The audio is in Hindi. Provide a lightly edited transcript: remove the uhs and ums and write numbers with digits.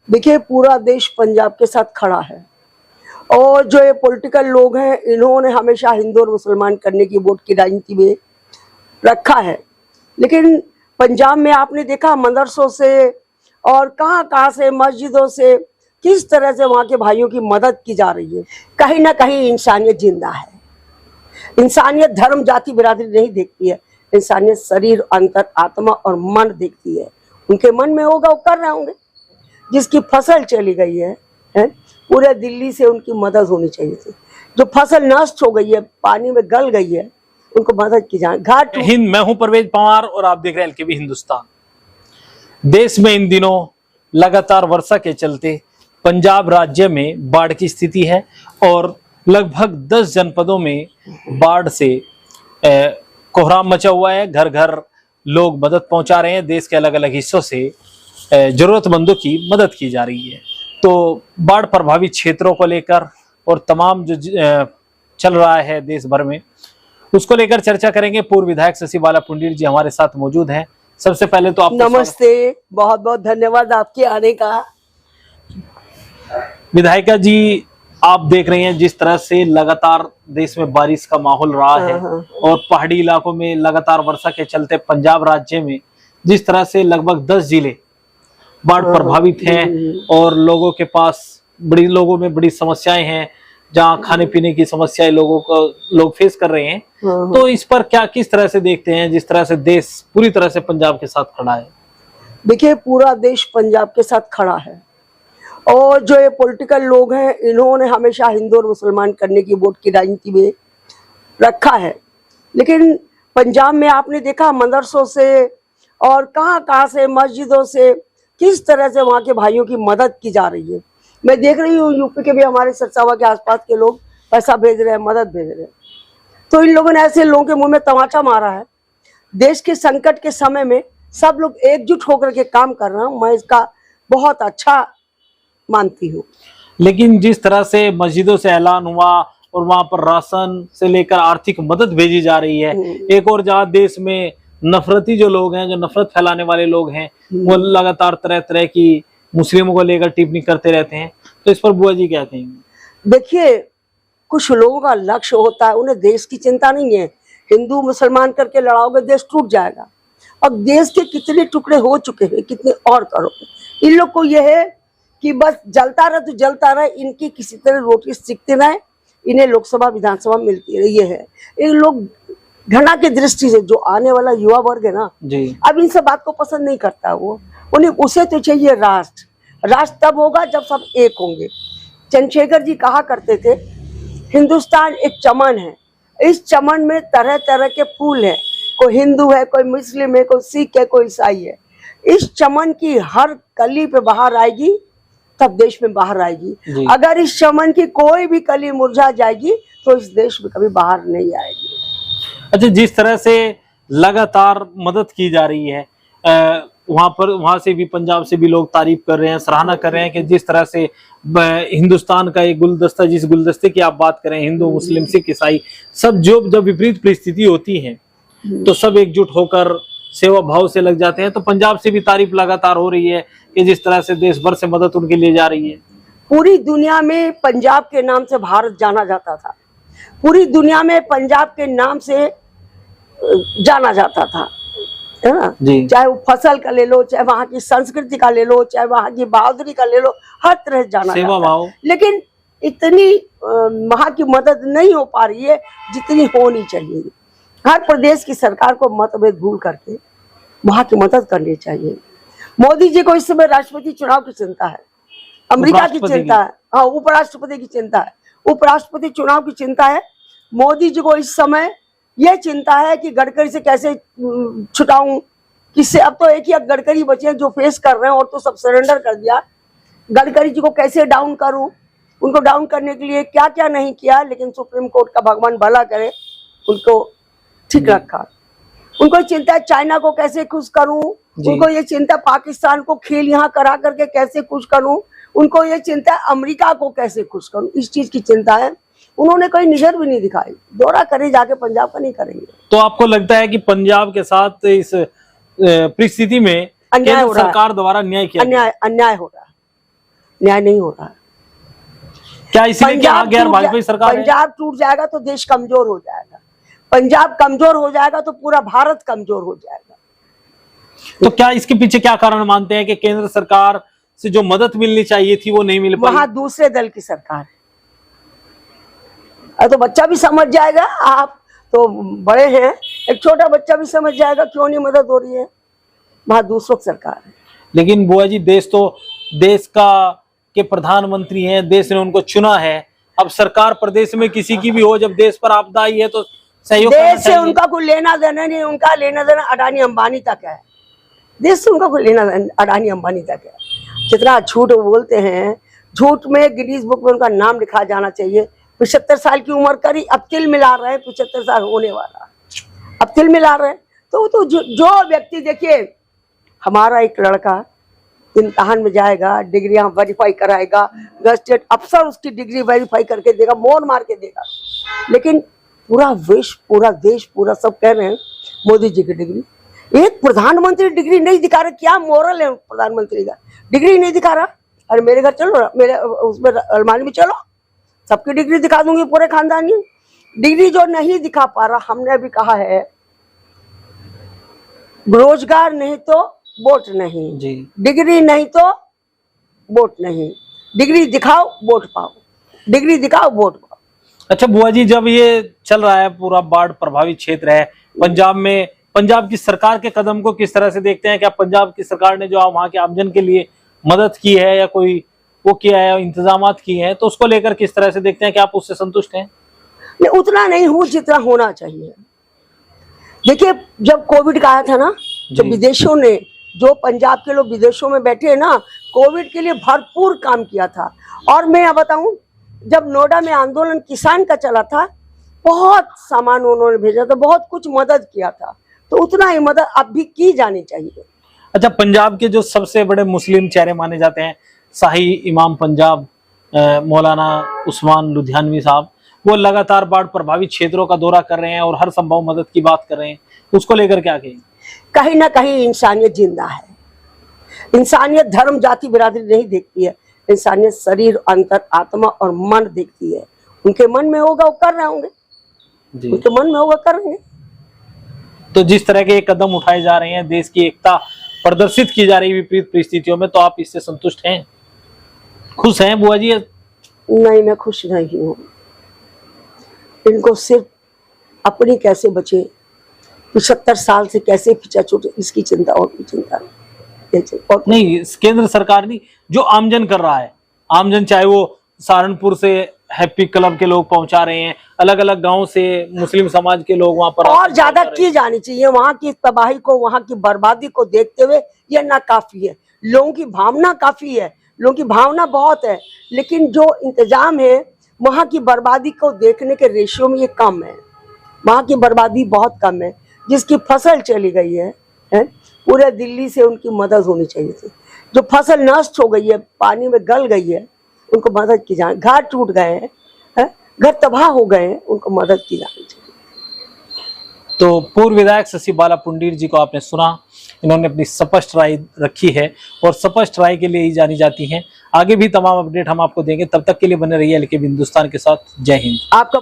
देखिए, पूरा देश पंजाब के साथ खड़ा है और जो ये पॉलिटिकल लोग हैं इन्होंने हमेशा हिंदू और मुसलमान करने की वोट की राजनीति में रखा है। लेकिन पंजाब में आपने देखा मदरसों से और कहाँ से मस्जिदों से किस तरह से वहाँ के भाइयों की मदद की जा रही है। कहीं ना कहीं इंसानियत जिंदा है। इंसानियत धर्म जाति बिरादरी नहीं देखती है, इंसानियत शरीर अंतर आत्मा और मन देखती है। उनके मन में होगा वो कर रहे होंगे। जिसकी फसल चली गई है पूरे दिल्ली से उनकी मदद होनी चाहिए थी। जो फसल नष्ट हो गई है, पानी में गल गई है, उनको मदद की जाए। घाट हिंद, मैं हूं परवेज पवार और आप देख रहे हैं एलकेबी हिंदुस्तान। देश में इन दिनों लगातार वर्षा के चलते पंजाब राज्य में बाढ़ की स्थिति है और लगभग 10 जनपदों में बाढ़ से कोहराम मचा हुआ है। घर घर लोग मदद पहुंचा रहे हैं। देश के अलग अलग हिस्सों से जरूरतमंदों की मदद की जा रही है। तो बाढ़ प्रभावित क्षेत्रों को लेकर और तमाम जो चल रहा है देश भर में, उसको लेकर चर्चा करेंगे। पूर्व विधायक शशि बाला पुंडीर जी हमारे साथ मौजूद हैं। सबसे पहले तो आप नमस्ते, बहुत बहुत धन्यवाद आपके आने का। विधायिका जी, आप देख रहे हैं जिस तरह से लगातार देश में बारिश का माहौल रहा है और पहाड़ी इलाकों में लगातार वर्षा के चलते पंजाब राज्य में जिस तरह से लगभग 10 जिले बाढ़ प्रभावित हैं और लोगों में बड़ी समस्याएं हैं, जहां खाने पीने की समस्याएं लोग फेस कर रहे हैं। तो इस पर किस तरह से देखते हैं, जिस तरह से देश पूरी तरह से पंजाब के साथ खड़ा है? देखिए, पूरा देश पंजाब के साथ खड़ा है और जो ये पॉलिटिकल लोग हैं इन्होंने हमेशा हिंदू और मुसलमान करने की वोट की राजनीति में रखा है। लेकिन पंजाब में आपने देखा मदरसों से और कहाँ से मस्जिदों से किस तरह से वहाँ के भाइयों की मदद की जा रही है। मैं देख रही हूँ यूपी के भी हमारे सरसावा के आसपास के लोग पैसा भेज रहे हैं, मदद भेज रहे हैं। तो इन लोगों ने ऐसे लोगों के मुंह में तमाचा मारा है। देश के संकट के समय में सब लोग एकजुट होकर के काम कर रहे हैं, मैं इसका बहुत अच्छा मानती हूँ। लेकिन जिस तरह से मस्जिदों से ऐलान हुआ और वहां पर राशन से लेकर आर्थिक मदद भेजी जा रही है, एक और जहाँ देश में नफरती जो लोग हैं, जो नफरत फैलाने वाले लोग हैं, वो लगातार तरह तरह की मुस्लिमों को लेकर टिप्पणी करते रहते हैं। तो इस पर बुआ जी क्या कहेंगे? देखिए, कुछ लोगों का लक्ष्य होता है, उन्हें देश की चिंता नहीं है। हिंदू मुसलमान करके लड़ाओगे देश टूट जाएगा। अब देश के कितने टुकड़े हो चुके हैं, कितने और करोगे। इन लोग को यह है कि बस जलता रहे तो जलता रहे, इनकी किसी तरह रोटी सिकती रहे, इन्हें लोकसभा विधानसभा मिलती रही। ये है इन लोग घृणा की दृष्टि से जो आने वाला युवा वर्ग है ना जी, अब इन सब बात को पसंद नहीं करता। वो उन्हें उसे तो चाहिए राष्ट्र। राष्ट्र तब होगा जब सब एक होंगे। चंद्रशेखर जी कहा करते थे, हिंदुस्तान एक चमन है, इस चमन में तरह तरह के फूल हैं। कोई हिंदू है, कोई मुस्लिम है, कोई सिख है, कोई ईसाई है। इस चमन की हर कली पे बाहर आएगी तब देश में बाहर आएगी। अगर इस चमन की कोई भी कली मुरझा जाएगी तो इस देश में कभी बाहर नहीं आएगी। अच्छा, जिस तरह से लगातार मदद की जा रही है, वहां से भी पंजाब से भी लोग तारीफ कर रहे हैं, सराहना कर रहे हैं कि जिस तरह से हिंदुस्तान का एक गुलदस्ता, जिस गुलदस्ते की आप बात करें, हिंदू मुस्लिम सिख ईसाई सब जब विपरीत परिस्थिति होती है तो सब एकजुट होकर सेवा भाव से लग जाते हैं। तो पंजाब से भी तारीफ लगातार हो रही है कि जिस तरह से देश भर से मदद उनके लिए जा रही है। पूरी दुनिया में पंजाब के नाम से भारत जाना जाता था। पूरी दुनिया में पंजाब के नाम से जाना जाता था, है ना जी। चाहे वो फसल का ले लो, चाहे वहाँ की संस्कृति का ले लो, चाहे वहाँ की बहादुरी का ले लो, हर तरह जाना सेवा भाव। लेकिन इतनी वहाँ की मदद नहीं हो पा रही है जितनी होनी चाहिए। हर प्रदेश की सरकार को मतभेद भूल करके वहाँ की मदद करनी चाहिए। मोदी जी को इस समय राष्ट्रपति चुनाव की चिंता है, अमेरिका की चिंता है, हाँ उपराष्ट्रपति की चिंता है, उपराष्ट्रपति चुनाव की चिंता है। मोदी जी को इस समय यह चिंता है कि गडकरी से कैसे छुटाऊं, किससे। अब तो एक ही गडकरी बचे हैं जो फेस कर रहे हैं और तो सब सरेंडर कर दिया। गडकरी जी को कैसे डाउन करूं, उनको डाउन करने के लिए क्या क्या नहीं किया, लेकिन सुप्रीम कोर्ट का भगवान भला करे, उनको ठीक रखा। उनको चिंता है चाइना को कैसे खुश करूं, उनको ये चिंता पाकिस्तान को खेल यहाँ करा करके कैसे खुश करूं, उनको ये चिंता है अमेरिका को कैसे खुश करूं, इस चीज की चिंता है। उन्होंने कोई निडर भी नहीं दिखाई। दौरा करे जाके पंजाब का नहीं करेंगे। तो आपको लगता है कि पंजाब के साथ इस परिस्थिति में केंद्र सरकार द्वारा अन्याय किया, अन्याय हो रहा है। न्याय नहीं हो रहा है। क्या इसलिए कि यहाँ गैर भाजपाई सरकार है? पंजाब टूट जाएगा तो देश कमजोर हो जाएगा, पंजाब कमजोर हो जाएगा तो पूरा भारत कमजोर हो जाएगा। तो क्या इसके पीछे क्या कारण मानते हैं कि केंद्र सरकार से जो मदद मिलनी चाहिए थी वो नहीं मिल पाई? वहां दूसरे दल की सरकार है। तो बच्चा भी समझ जाएगा, आप तो बड़े हैं, एक छोटा बच्चा भी समझ जाएगा क्यों नहीं मदद हो रही है। वहां दूसरों की सरकार है। लेकिन बुआ जी, देश तो देश का के प्रधानमंत्री हैं, देश ने उनको चुना है। अब सरकार प्रदेश में किसी की भी हो, जब देश पर आपदा आई है तो सहयोग करना देश से चाहिए। उनका कोई लेना देना नहीं, उनका लेना देना अडानी अंबानी तक है। देश से उनका कोई लेना देना अडानी अंबानी तक है। जितना झूठ बोलते हैं, झूठ में गिनीज बुक में उनका नाम लिखा जाना चाहिए। 75 साल की उम्र करी, अब तिल मिला रहे हैं, 75 साल होने वाला, अब तिल मिला रहे हैं। तो जो व्यक्ति, देखिए हमारा एक लड़का इम्तहान में जाएगा, डिग्रियां वेरीफाई कराएगा, गजटेड अफसर उसकी डिग्री वेरीफाई करके देगा, मोहर मार के देगा। लेकिन पूरा विश्व, पूरा देश, पूरा सब कह रहे हैं मोदी जी की डिग्री। एक प्रधानमंत्री डिग्री नहीं दिखा रहे, क्या मोरल है प्रधानमंत्री का? डिग्री नहीं दिखा रहा। अरे मेरे घर चलो, मेरे उसमें अलमारी में चलो, सबकी डिग्री दिखा दूंगी, पूरे खानदान की डिग्री जो नहीं दिखा पा रहा। हमने भी कहा है रोजगार नहीं तो वोट नहीं जी, डिग्री नहीं तो वोट नहीं, डिग्री दिखाओ वोट पाओ, डिग्री दिखाओ वोट पाओ। अच्छा बुआ जी, जब ये चल रहा है, पूरा बाढ़ प्रभावित क्षेत्र है पंजाब में, पंजाब की सरकार के कदम को किस तरह से देखते हैं? क्या पंजाब की सरकार ने जो वहां के आमजन के लिए मदद की है या कोई वो किया है, इंतजाम किए हैं, तो उसको लेकर किस तरह से देखते हैं? क्या आप उससे संतुष्ट हैं? नहीं, उतना नहीं हूं जितना होना चाहिए। देखिए जब कोविड का आया था ना, जब विदेशों ने, जो पंजाब के लोग विदेशों में बैठे हैं ना, कोविड के लिए भरपूर काम किया था। और मैं अब बताऊं, जब नोएडा में आंदोलन किसान का चला था, बहुत सामान उन्होंने भेजा था, बहुत कुछ मदद किया था। तो उतना ही मदद अब भी की जानी चाहिए। अच्छा, पंजाब के जो सबसे बड़े मुस्लिम चेहरे माने जाते हैं, शाही इमाम पंजाब मौलाना उस्मान लुधियानवी साहब, वो लगातार बाढ़ प्रभावित क्षेत्रों का दौरा कर रहे हैं और हर संभव मदद की बात कर रहे हैं। उसको लेकर क्या कहेंगे? कहीं ना कहीं इंसानियत जिंदा है। इंसानियत धर्म जाति बिरादरी नहीं देखती है, इंसानियत शरीर, अंतर, आत्मा और मन देखती है। उनके मन में होगा वो कर रहे होंगे, उनके मन में होगा करेंगे। तो जिस तरह के कदम उठाए जा रहे हैं, देश की एकता प्रदर्शित की जा रही है विपरीत परिस्थितियों में, तो आप इससे संतुष्ट हैं, खुश हैं बुआ जी? नहीं, मैं खुश नहीं हूँ। इनको सिर्फ अपनी कैसे बचे, 75 साल से कैसे पीछा छूटे, इसकी चिंता और भी चिंता और नहीं, केंद्र सरकार नहीं, जो आमजन कर रहा है, आमजन चाहे वो सहारनपुर से हैप्पी क्लब के लोग पहुंचा रहे हैं, अलग अलग गांव से मुस्लिम समाज के लोग वहां पर और ज्यादा की जानी चाहिए। वहां की तबाही को, वहां की बर्बादी को देखते हुए ये ना काफी है। लोगों की भावना काफी है, लोगों की भावना बहुत है, लेकिन जो इंतजाम है वहां की बर्बादी को देखने के रेशियो में ये कम है। वहां की बर्बादी बहुत कम है। जिसकी फसल चली गई है, पूरे दिल्ली से उनकी मदद होनी चाहिए थी। जो फसल नष्ट हो गई है, पानी में गल गई है, उनको मदद की जाए। घर टूट गए हैं, घर तबाह हो गए हैं, उनको मदद की जानी चाहिए। तो पूर्व विधायक शशि बाला पुंडीर जी को आपने सुना, इन्होंने अपनी स्पष्ट राय रखी है और स्पष्ट राय के लिए ही जानी जाती हैं। आगे भी तमाम अपडेट हम आपको देंगे, तब तक के लिए बने रहिए एलकेबी हिंदुस्तान के साथ। जय हिंद। आपका